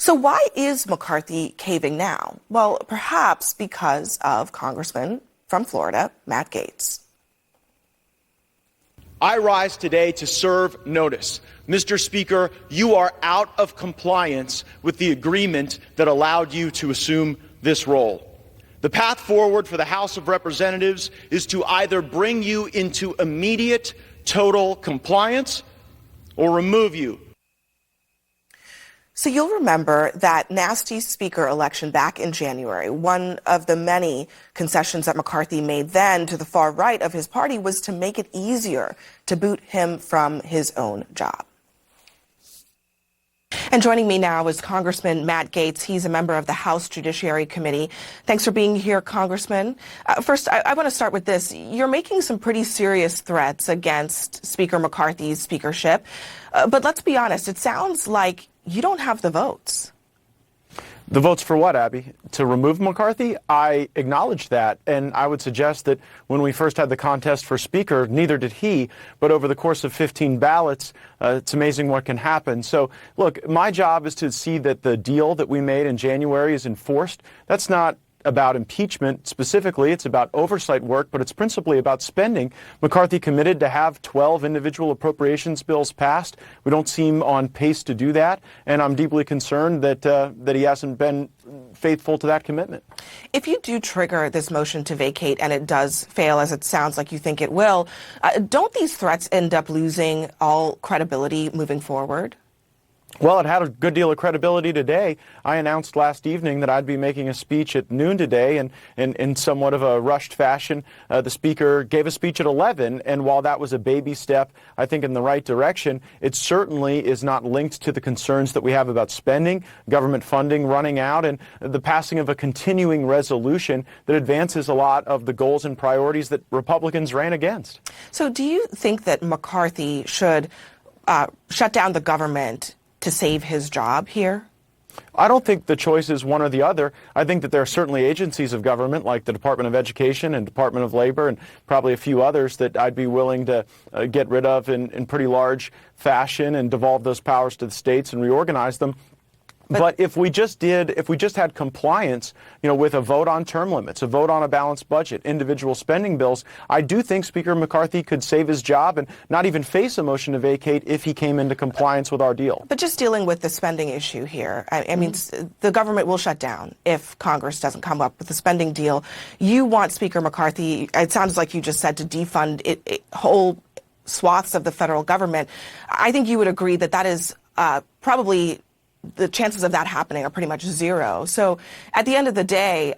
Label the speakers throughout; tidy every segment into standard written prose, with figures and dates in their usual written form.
Speaker 1: So why is McCarthy caving now? Well, perhaps because of Congressman from Florida, Matt Gaetz.
Speaker 2: I rise today to serve notice. Mr. Speaker, you are out of compliance with the agreement that allowed you to assume this role. The path forward for the House of Representatives is to either bring you into immediate, total compliance or remove you.
Speaker 1: So you'll remember that nasty speaker election back in January. One of the many concessions that McCarthy made then to the far right of his party was to make it easier to boot him from his own job. And joining me now is Congressman Matt Gaetz. He's a member of the House Judiciary Committee. Thanks for being here, Congressman. First, I want to start with this. You're making some pretty serious threats against Speaker McCarthy's speakership. But let's be honest, it sounds like you don't have the votes.
Speaker 3: The votes for what, Abby? To remove McCarthy? I acknowledge that, and I would suggest that when we first had the contest for Speaker, neither did he, but over the course of 15 ballots, it's amazing what can happen. So, look, my job is to see that the deal that we made in January is enforced. That's not about impeachment specifically. It's about oversight work, but it's principally about spending. McCarthy committed to have 12 individual appropriations bills passed. We don't seem on pace to do that, and I'm deeply concerned that he hasn't been faithful to that commitment.
Speaker 1: If you do trigger this motion to vacate and it does fail, as it sounds like you think it will, don't these threats end up losing all credibility moving forward?
Speaker 3: Well, it had a good deal of credibility today. I announced last evening that I'd be making a speech at noon today, and in somewhat of a rushed fashion, the speaker gave a speech at 11, and while that was a baby step, I think, in the right direction, it certainly is not linked to the concerns that we have about spending, government funding running out, and the passing of a continuing resolution that advances a lot of the goals and priorities that Republicans ran against.
Speaker 1: So do you think that McCarthy should shut down the government to save his job here?
Speaker 3: I don't think the choice is one or the other. I think that there are certainly agencies of government like the Department of Education and Department of Labor and probably a few others that I'd be willing to get rid of in pretty large fashion and devolve those powers to the states and reorganize them. But if we just had compliance, with a vote on term limits, a vote on a balanced budget, individual spending bills, I do think Speaker McCarthy could save his job and not even face a motion to vacate if he came into compliance with our deal.
Speaker 1: But just dealing with the spending issue here, I mean, the government will shut down if Congress doesn't come up with a spending deal. You want Speaker McCarthy, it sounds like you just said, to defund whole swaths of the federal government. I think you would agree that that is probably the chances of that happening are pretty much zero. So at the end of the day,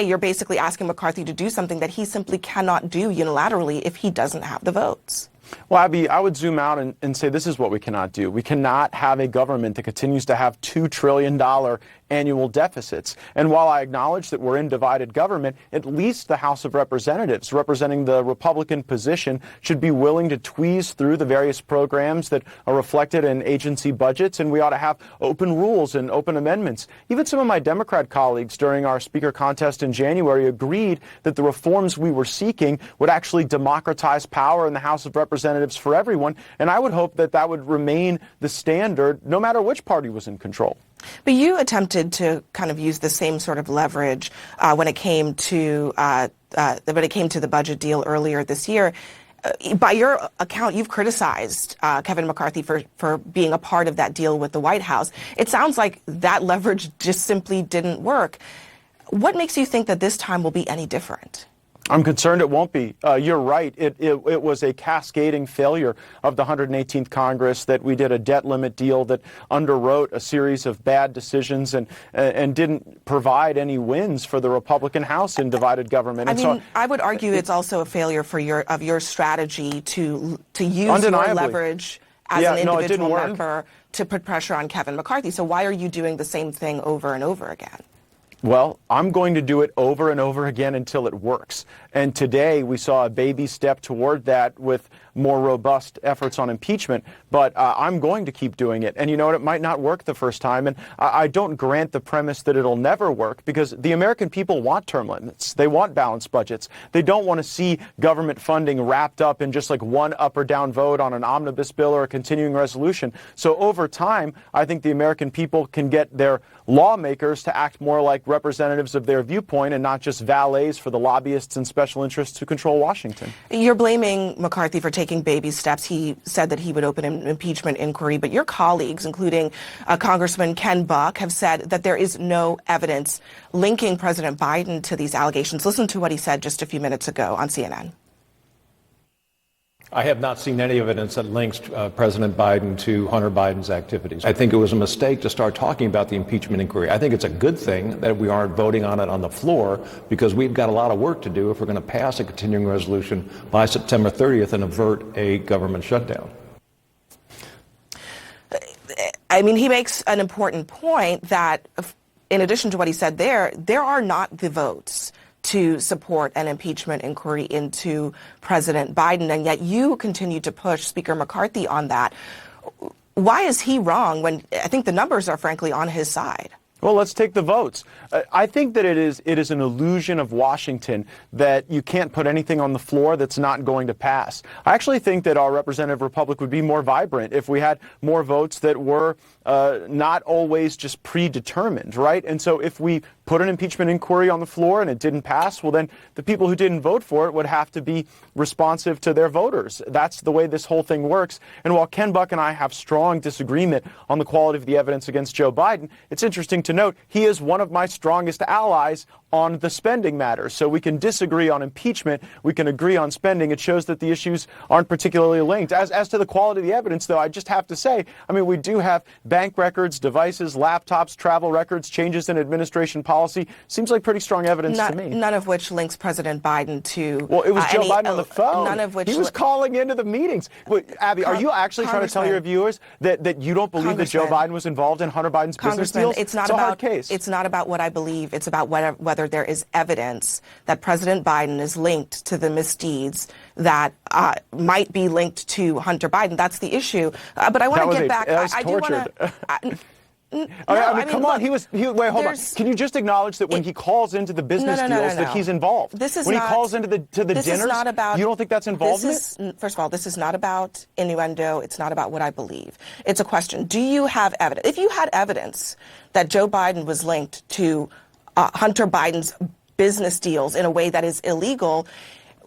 Speaker 1: you're basically asking McCarthy to do something that he simply cannot do unilaterally if he doesn't have the votes.
Speaker 3: Well, Abby, I would zoom out and say this is what we cannot do. We cannot have a government that continues to have $2 trillion annual deficits. And while I acknowledge that we're in divided government, at least the House of Representatives, representing the Republican position, should be willing to tweeze through the various programs that are reflected in agency budgets, and we ought to have open rules and open amendments. Even some of my Democrat colleagues during our speaker contest in January agreed that the reforms we were seeking would actually democratize power in the House of Representatives for everyone, and I would hope that that would remain the standard no matter which party was in control.
Speaker 1: But you attempted to kind of use the same sort of leverage when it came to the budget deal earlier this year. By your account, you've criticized Kevin McCarthy for being a part of that deal with the White House. It sounds like that leverage just simply didn't work. What makes you think that this time will be any different?
Speaker 3: I'm concerned it won't be. You're right. It was a cascading failure of the 118th Congress that we did a debt limit deal that underwrote a series of bad decisions and didn't provide any wins for the Republican House in divided government.
Speaker 1: I would argue it's also a failure of your strategy to use your leverage as an individual member to put pressure on Kevin McCarthy. So why are you doing the same thing over and over again?
Speaker 3: Well, I'm going to do it over and over again until it works. And today we saw a baby step toward that with more robust efforts on impeachment. But I'm going to keep doing it. And you know what? It might not work the first time. And I don't grant the premise that it'll never work, because the American people want term limits. They want balanced budgets. They don't want to see government funding wrapped up in just like one up or down vote on an omnibus bill or a continuing resolution. So over time, I think the American people can get their lawmakers to act more like representatives of their viewpoint and not just valets for the lobbyists and special interests who control Washington.
Speaker 1: You're blaming McCarthy for taking baby steps. He said that he would open an impeachment inquiry, but your colleagues, including Congressman Ken Buck, have said that there is no evidence linking President Biden to these allegations. Listen to what he said just a few minutes ago on CNN.
Speaker 4: I have not seen any evidence that links President Biden to Hunter Biden's activities. I think it was a mistake to start talking about the impeachment inquiry. I think it's a good thing that we aren't voting on it on the floor, because we've got a lot of work to do if we're going to pass a continuing resolution by September 30th and avert a government shutdown.
Speaker 1: I mean, he makes an important point that, in addition to what he said there are not the votes to support an impeachment inquiry into President Biden, and yet you continue to push Speaker McCarthy on that. Why is he wrong when I think the numbers are frankly on his side?
Speaker 3: Well, let's take the votes. I think that it is an illusion of Washington that you can't put anything on the floor that's not going to pass. I actually think that our representative republic would be more vibrant if we had more votes that were not always just predetermined, right? And so if we put an impeachment inquiry on the floor and it didn't pass, well, then the people who didn't vote for it would have to be responsive to their voters. That's the way this whole thing works. And while Ken Buck and I have strong disagreement on the quality of the evidence against Joe Biden, it's interesting to note he is one of my strongest allies on the spending matter. So we can disagree on impeachment. We can agree on spending. It shows that the issues aren't particularly linked. As to the quality of the evidence, though, I just have to say, I mean, we do have bank records, devices, laptops, travel records, changes in administration policy. Seems like pretty strong evidence to me.
Speaker 1: None of which links President Biden to...
Speaker 3: Well, it was Joe Biden on the phone.
Speaker 1: None of which...
Speaker 3: He was calling into the meetings. Wait, Abby, are you actually trying to tell your viewers that you don't believe that Joe Biden was involved in Hunter Biden's business deals?
Speaker 1: It's a hard case. It's not about what I believe. It's about whether there is evidence that President Biden is linked to the misdeeds that might be linked to Hunter Biden. That's the issue. But I want to get back.
Speaker 3: I do want to. Come on. Wait, hold on. Can you just acknowledge that when he calls into the business deals that he's involved? When he calls into the dinners, you don't think that's involvement?
Speaker 1: First of all, this is not about innuendo. It's not about what I believe. It's a question. Do you have evidence? If you had evidence that Joe Biden was linked to Hunter Biden's business deals in a way that is illegal,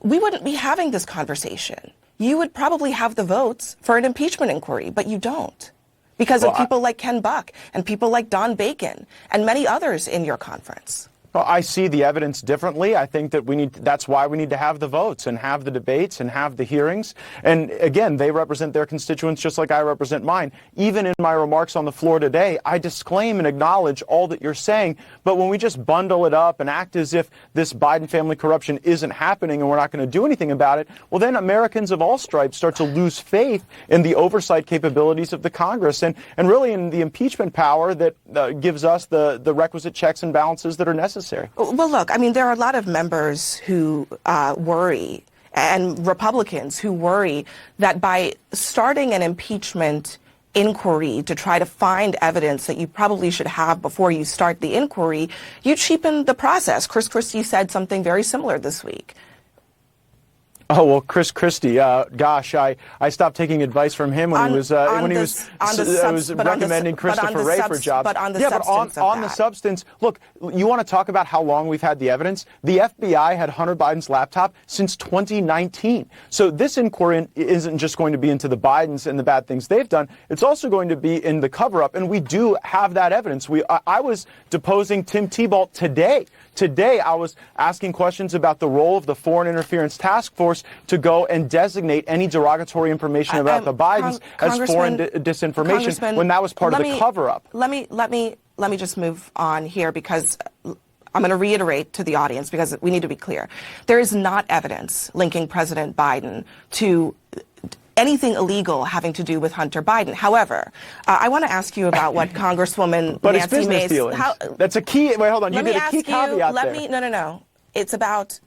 Speaker 1: we wouldn't be having this conversation. You would probably have the votes for an impeachment inquiry, but you don't. Because of people like Ken Buck and people like Don Bacon and many others in your conference.
Speaker 3: Well, I see the evidence differently. I think that that's why we need to have the votes and have the debates and have the hearings. And again, they represent their constituents just like I represent mine. Even in my remarks on the floor today, I disclaim and acknowledge all that you're saying. But when we just bundle it up and act as if this Biden family corruption isn't happening and we're not going to do anything about it, well, then Americans of all stripes start to lose faith in the oversight capabilities of the Congress and really in the impeachment power that gives us the requisite checks and balances that are necessary.
Speaker 1: Well, look, I mean, there are a lot of members who worry, and Republicans who worry that by starting an impeachment inquiry to try to find evidence that you probably should have before you start the inquiry, you cheapen the process. Chris Christie said something very similar this week.
Speaker 3: Oh, well, Chris Christie, gosh, I stopped taking advice from him when he was recommending Christopher Wray for jobs.
Speaker 1: But on the substance of
Speaker 3: on the substance, look, you want to talk about how long we've had the evidence? The FBI had Hunter Biden's laptop since 2019. So this inquiry isn't just going to be into the Bidens and the bad things they've done. It's also going to be in the cover-up, and we do have that evidence. I was deposing Tim Tebow today. Today, I was asking questions about the role of the Foreign Interference Task Force to go and designate any derogatory information about the Bidens as foreign disinformation when that was part of the cover-up.
Speaker 1: Let me just move on here because I'm going to reiterate to the audience because we need to be clear. There is not evidence linking President Biden to anything illegal having to do with Hunter Biden. However, I want to ask you about what Congresswoman
Speaker 3: but
Speaker 1: Nancy
Speaker 3: it's business
Speaker 1: Mace.
Speaker 3: dealings. That's a key. Wait, hold on. You did a key caveat there.
Speaker 1: No. It's about.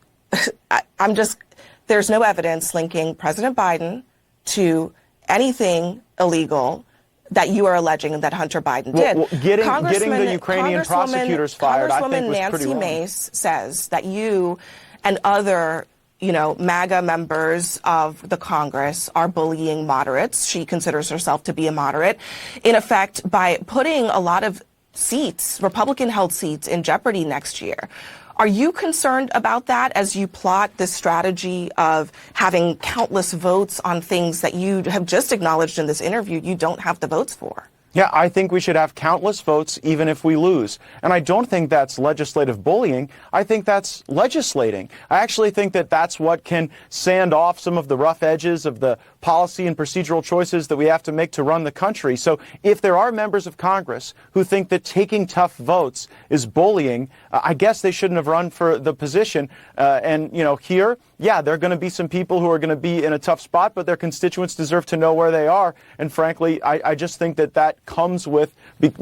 Speaker 1: There's no evidence linking President Biden to anything illegal that you are alleging that Hunter Biden did.
Speaker 3: Well, getting the Ukrainian prosecutors fired, I think, was pretty wrong.
Speaker 1: Congresswoman Nancy Mace says that you and other, MAGA members of the Congress are bullying moderates. She considers herself to be a moderate, in effect, by putting a lot of seats, Republican-held seats, in jeopardy next year. Are you concerned about that as you plot this strategy of having countless votes on things that you have just acknowledged in this interview you don't have the votes for?
Speaker 3: Yeah, I think we should have countless votes even if we lose. And I don't think that's legislative bullying. I think that's legislating. I actually think that that's what can sand off some of the rough edges of the policy and procedural choices that we have to make to run the country. So if there are members of Congress who think that taking tough votes is bullying, I guess they shouldn't have run for the position. Here, yeah, there are going to be some people who are going to be in a tough spot, but their constituents deserve to know where they are. And frankly, I just think that comes with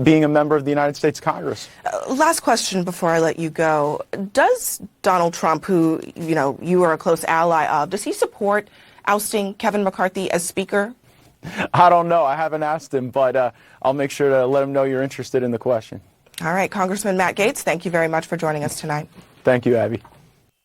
Speaker 3: being a member of the United States Congress.
Speaker 1: Last question before I let you go. Does Donald Trump, who, you are a close ally of, does he support ousting Kevin McCarthy as Speaker?
Speaker 3: I don't know. I haven't asked him, but I'll make sure to let him know you're interested in the question.
Speaker 1: All right. Congressman Matt Gaetz, thank you very much for joining us tonight.
Speaker 3: Thank you, Abby.